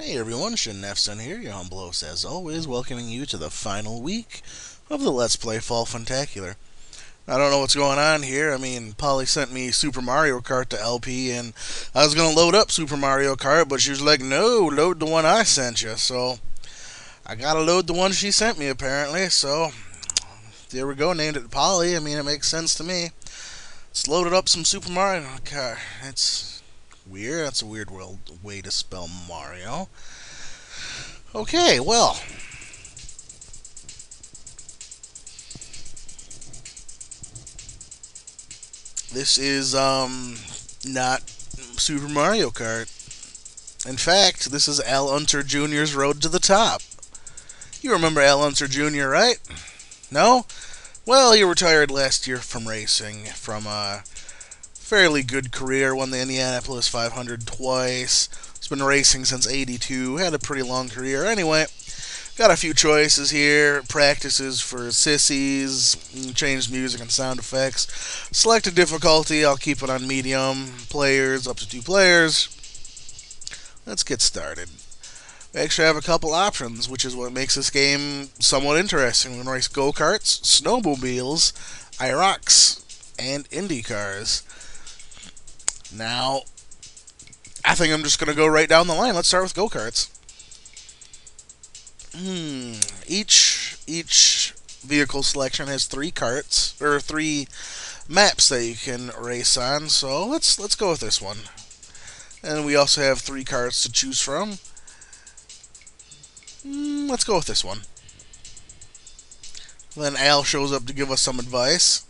Hey everyone, ShinNefzen here, your humble host as always, welcoming you to the final week of the Let's Play Fall Funtacular. I don't know what's going on here. Polly sent me Super Mario Kart to LP, and I was going to load up Super Mario Kart, but she was like, no, load the one I sent you. So I got to load the one she sent me, apparently. So there we go, named it Polly. It makes sense to me. Let's load it up some Super Mario Kart. It's weird. That's a weird way to spell Mario. Okay, well, this is not Super Mario Kart. In fact, this is Al Unser Jr.'s Road to the Top. You remember Al Unser Jr., right? No? Well, he retired last year from racing, from a fairly good career, won the Indianapolis 500 twice. He's been racing since '82, had a pretty long career. Anyway, got a few choices here. Practices for sissies, changed music and sound effects. Selected difficulty, I'll keep it on medium. Players, up to 2 players. Let's get started. We actually have a couple options, which is what makes this game somewhat interesting. We're going to race go-karts, snowmobiles, IROCs, and Indy cars. Now, I think I'm just going to go right down the line. Let's start with go-karts. Each vehicle selection has 3 karts, or 3 maps that you can race on. So let's go with this one. And we also have 3 karts to choose from. Let's go with this one. Then Al shows up to give us some advice.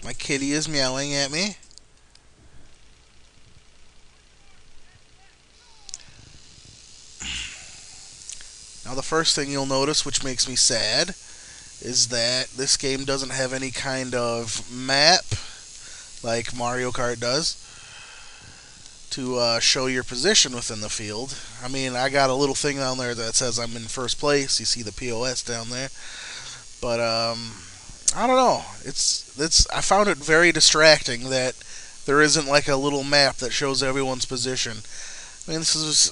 My kitty is meowing at me. Now the first thing you'll notice, which makes me sad, is that this game doesn't have any kind of map like Mario Kart does to show your position within the field. I got a little thing down there that says I'm in first place. You see the POS down there, but I don't know. It's I found it very distracting that there isn't like a little map that shows everyone's position. This is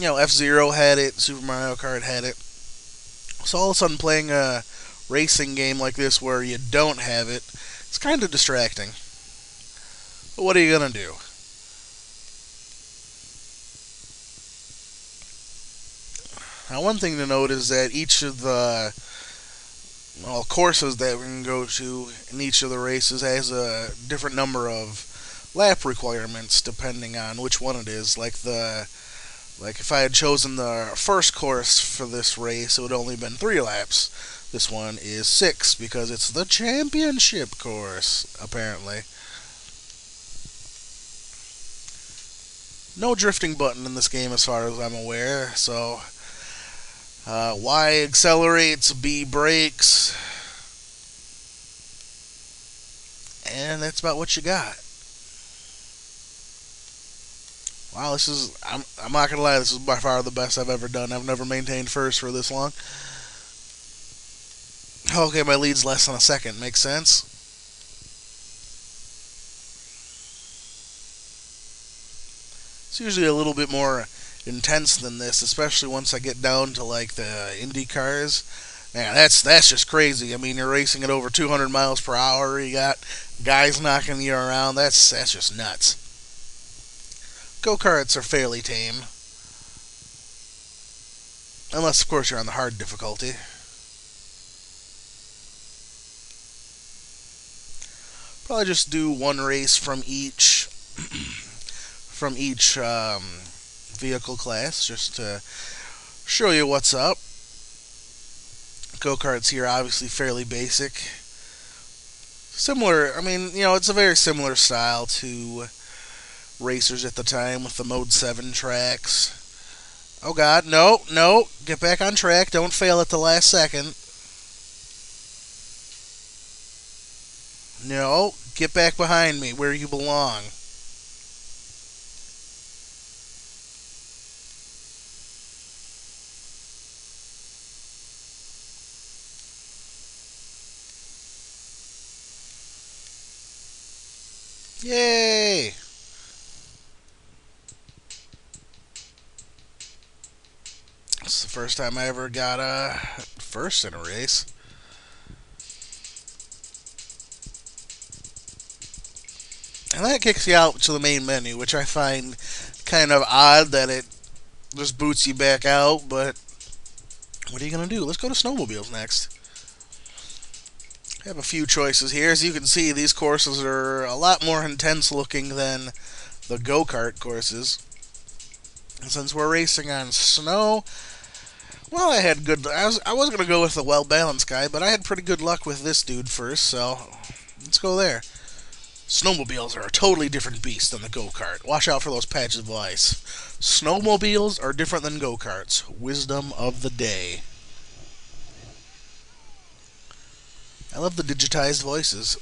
F-Zero had it, Super Mario Kart had it. So all of a sudden playing a racing game like this where you don't have it, it's kind of distracting. But what are you gonna do? Now, one thing to note is that each of the courses that we can go to in each of the races has a different number of lap requirements depending on which one it is. Like if I had chosen the first course for this race, it would only been 3 laps. This one is 6 because it's the championship course, apparently. No drifting button in this game as far as I'm aware, so Y accelerates, B brakes, and that's about what you got. Wow, I'm not gonna lie, this is by far the best I've ever done. I've never maintained first for this long. Okay, my lead's less than a second. Makes sense. It's usually a little bit more intense than this, especially once I get down to like the Indy cars. Man, that's just crazy. You're racing at over 200 miles per hour. You got guys knocking you around. That's just nuts. Go karts are fairly tame, unless of course you're on the hard difficulty. Probably just do one race from each vehicle class, just to show you what's up. Go karts here obviously fairly basic. Similar, it's a very similar style to racers at the time with the Mode 7 tracks. Oh god, no, no, get back on track, don't fail at the last second. No, get back behind me where you belong. Yay! first time I ever got a first in a race. And that kicks you out to the main menu, which I find kind of odd that it just boots you back out, but what are you going to do? Let's go to snowmobiles next. I have a few choices here. As you can see, these courses are a lot more intense looking than the go-kart courses. And since we're racing on snow, well, I was going to go with the well-balanced guy, but I had pretty good luck with this dude first, so let's go there. Snowmobiles are a totally different beast than the go-kart. Watch out for those patches of ice. Snowmobiles are different than go-karts. Wisdom of the day. I love the digitized voices.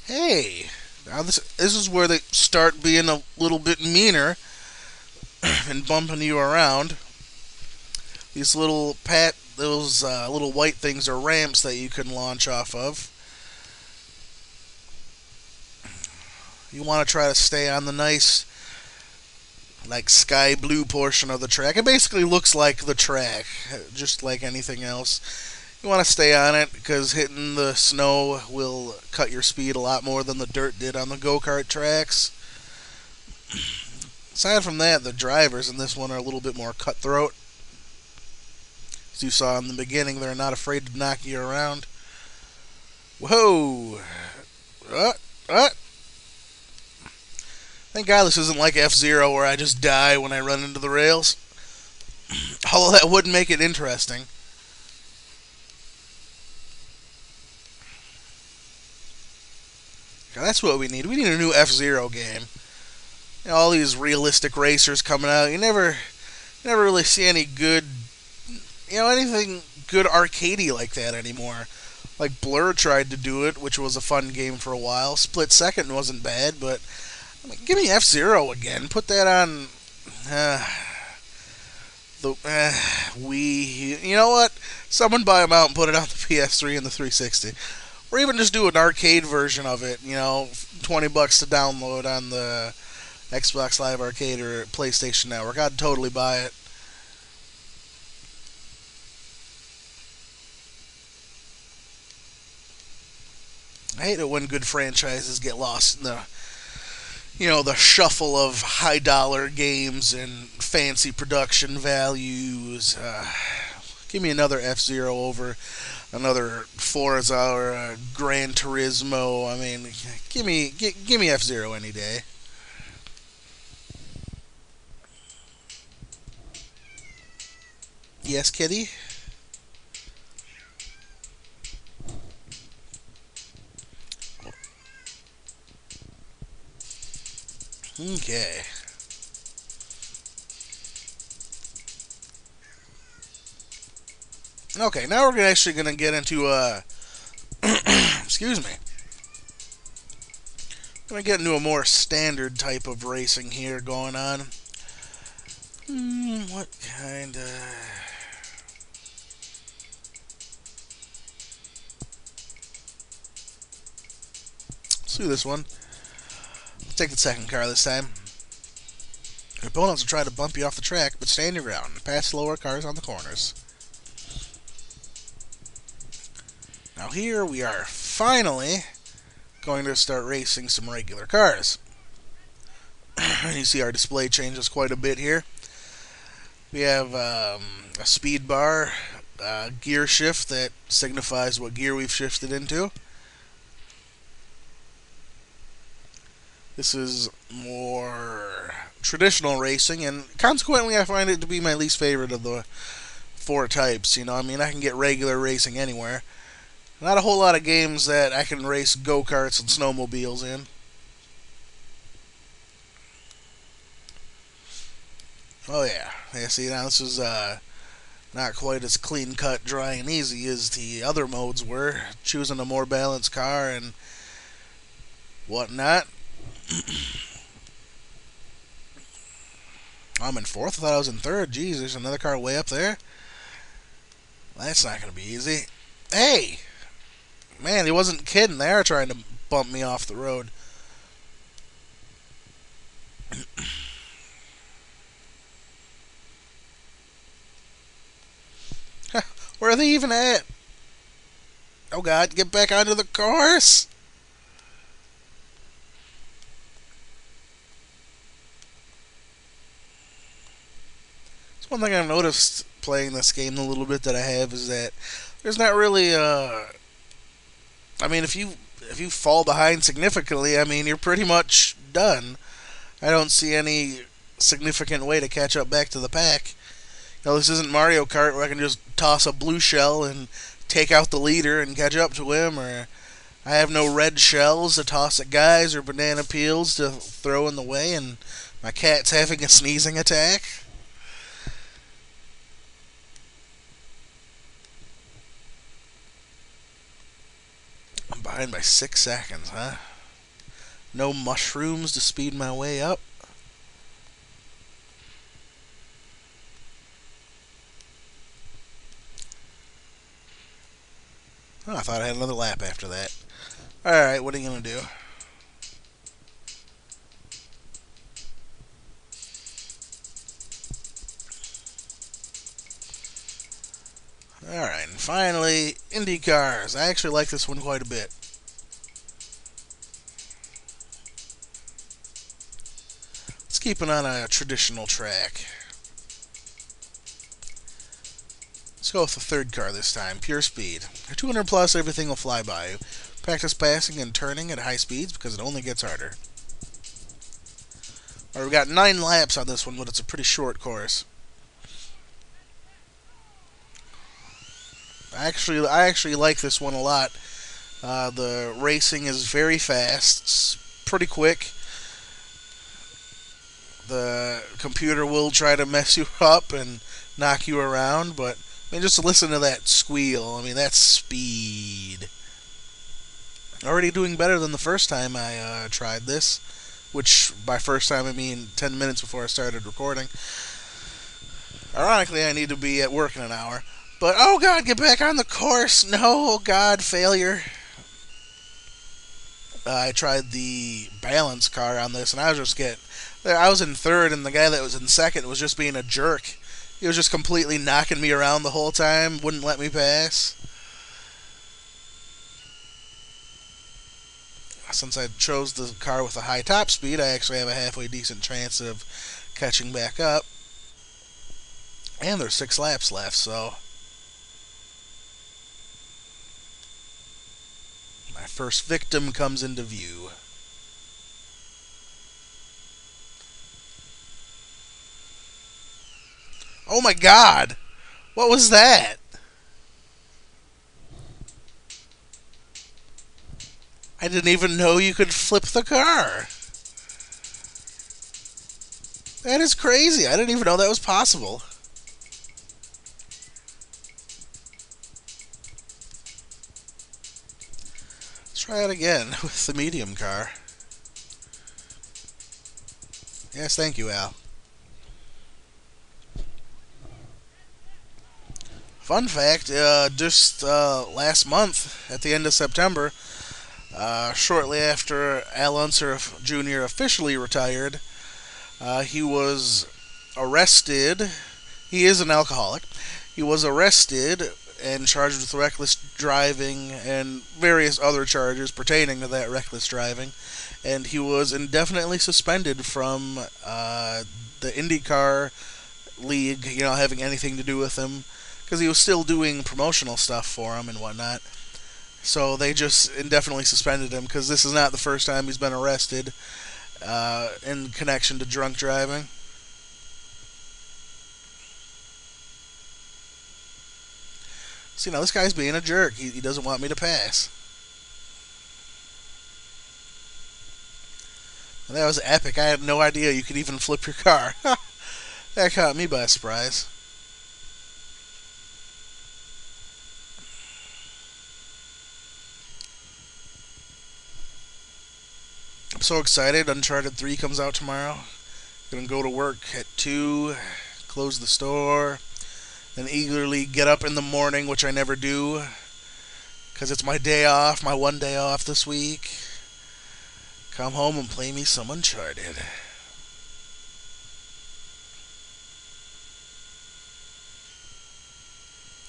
Hey, now this is where they start being a little bit meaner and bumping you around. These those little white things are ramps that you can launch off of. You want to try to stay on the nice, like, sky blue portion of the track. It basically looks like the track, just like anything else. You want to stay on it because hitting the snow will cut your speed a lot more than the dirt did on the go-kart tracks. Aside from that, the drivers in this one are a little bit more cutthroat. As you saw in the beginning, they're not afraid to knock you around. Whoa! Thank God this isn't like F-Zero where I just die when I run into the rails. Although that would make it interesting. That's what we need. We need a new F-Zero game. You know, all these realistic racers coming out. You never really see any good, anything good arcadey like that anymore. Like Blur tried to do it, which was a fun game for a while. Split Second wasn't bad, but give me F-Zero again. Put that on the Wii. You know what? Someone buy them out and put it on the PS3 and the 360. Or even just do an arcade version of it, $20 to download on the Xbox Live Arcade or PlayStation Network. I'd totally buy it. I hate it when good franchises get lost in the shuffle of high dollar games and fancy production values. Give me another F-Zero over another Forza or a Gran Turismo. I mean, give me F-Zero any day. Yes, kitty? Okay. Okay, now we're actually going to get into, excuse me. I'm going to get into a more standard type of racing here going on. What kind of... Let's do this one. Let's take the second car this time. Your opponents will try to bump you off the track, but stand your ground. Pass slower cars on the corners. Now here we are finally going to start racing some regular cars. You see our display changes quite a bit here. We have a speed bar, gear shift that signifies what gear we've shifted into. This is more traditional racing, and consequently I find it to be my least favorite of the four types. I can get regular racing anywhere. Not a whole lot of games that I can race go-karts and snowmobiles in. Oh yeah. See, now this is not quite as clean-cut, dry, and easy as the other modes were. Choosing a more balanced car and whatnot. I'm in fourth. I thought I was in third. Jeez, there's another car way up there. That's not going to be easy. Hey! Man, he wasn't kidding. They are trying to bump me off the road. Where are they even at? Oh god, get back onto the course! It's one thing I've noticed playing this game the little bit that I have is that there's not really I mean, if you fall behind significantly, I mean, you're pretty much done. I don't see any significant way to catch up back to the pack. This isn't Mario Kart where I can just toss a blue shell and take out the leader and catch up to him, or I have no red shells to toss at guys or banana peels to throw in the way, and my cat's having a sneezing attack. I'm behind by 6 seconds, huh? No mushrooms to speed my way up. Oh, I thought I had another lap after that. Alright, what are you going to do? Alright, and finally, Indy cars. I actually like this one quite a bit. Let's keep it on a traditional track. Let's go with the third car this time, pure speed. At 200 plus, everything will fly by you. Practice passing and turning at high speeds because it only gets harder. Alright, we've got 9 laps on this one, but it's a pretty short course. I actually like this one a lot. The racing is very fast. It's pretty quick. The computer will try to mess you up and knock you around, but I mean, just listen to that squeal. I mean, that's speed. Already doing better than the first time I tried this, which by first time I mean 10 minutes before I started recording. Ironically, I need to be at work in an hour. But, oh god, get back on the course! No, oh god, failure. I tried the balance car on this, and I was in third, and the guy that was in second was just being a jerk. He was just completely knocking me around the whole time, wouldn't let me pass. Since I chose the car with a high top speed, I actually have a halfway decent chance of catching back up. And there's 6 laps left, so my first victim comes into view. Oh my god! What was that? I didn't even know you could flip the car. That is crazy. I didn't even know that was possible. Let's try it again with the medium car. Yes, thank you, Al. Fun fact, just last month, at the end of September, shortly after Al Unser Jr. officially retired, he was arrested. He is an alcoholic. He was arrested and charged with reckless driving and various other charges pertaining to that reckless driving. And he was indefinitely suspended from the IndyCar league, having anything to do with him, because he was still doing promotional stuff for him and whatnot. So they just indefinitely suspended him because this is not the first time he's been arrested in connection to drunk driving. So, this guy's being a jerk. He doesn't want me to pass. And that was epic. I had no idea you could even flip your car. That caught me by surprise. I'm so excited. Uncharted 3 comes out tomorrow. Gonna go to work at 2, close the store, then eagerly get up in the morning, which I never do, because it's my day off, my one day off this week. Come home and play me some Uncharted.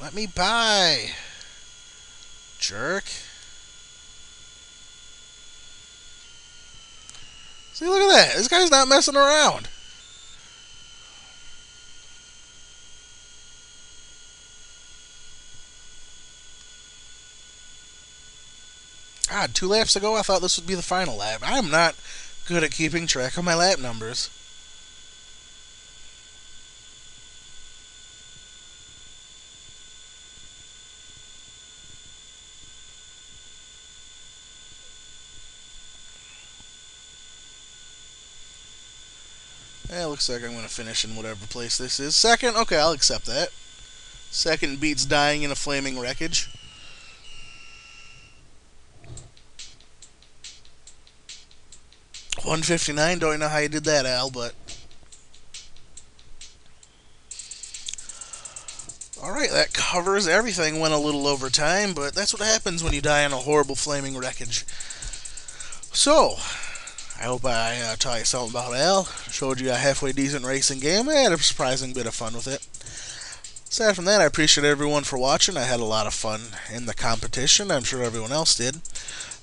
Let me by. Jerk. See, look at that. This guy's not messing around. God, 2 laps ago, I thought this would be the final lap. I'm not good at keeping track of my lap numbers. It looks like I'm going to finish in whatever place this is. Second? Okay, I'll accept that. Second beats dying in a flaming wreckage. $159. Don't know how you did that, Al, but alright, that covers everything. Went a little over time, but that's what happens when you die in a horrible flaming wreckage. So, I hope I taught you something about Al. Showed you a halfway decent racing game. I had a surprising bit of fun with it. Aside from that, I appreciate everyone for watching. I had a lot of fun in the competition. I'm sure everyone else did.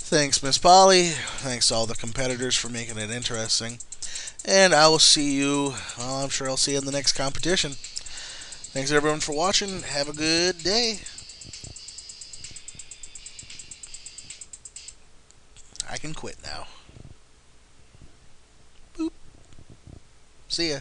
Thanks, Miss Polly. Thanks to all the competitors for making it interesting. And I will see you, well, I'm sure I'll see you in the next competition. Thanks everyone for watching. Have a good day. I can quit now. Boop. See ya.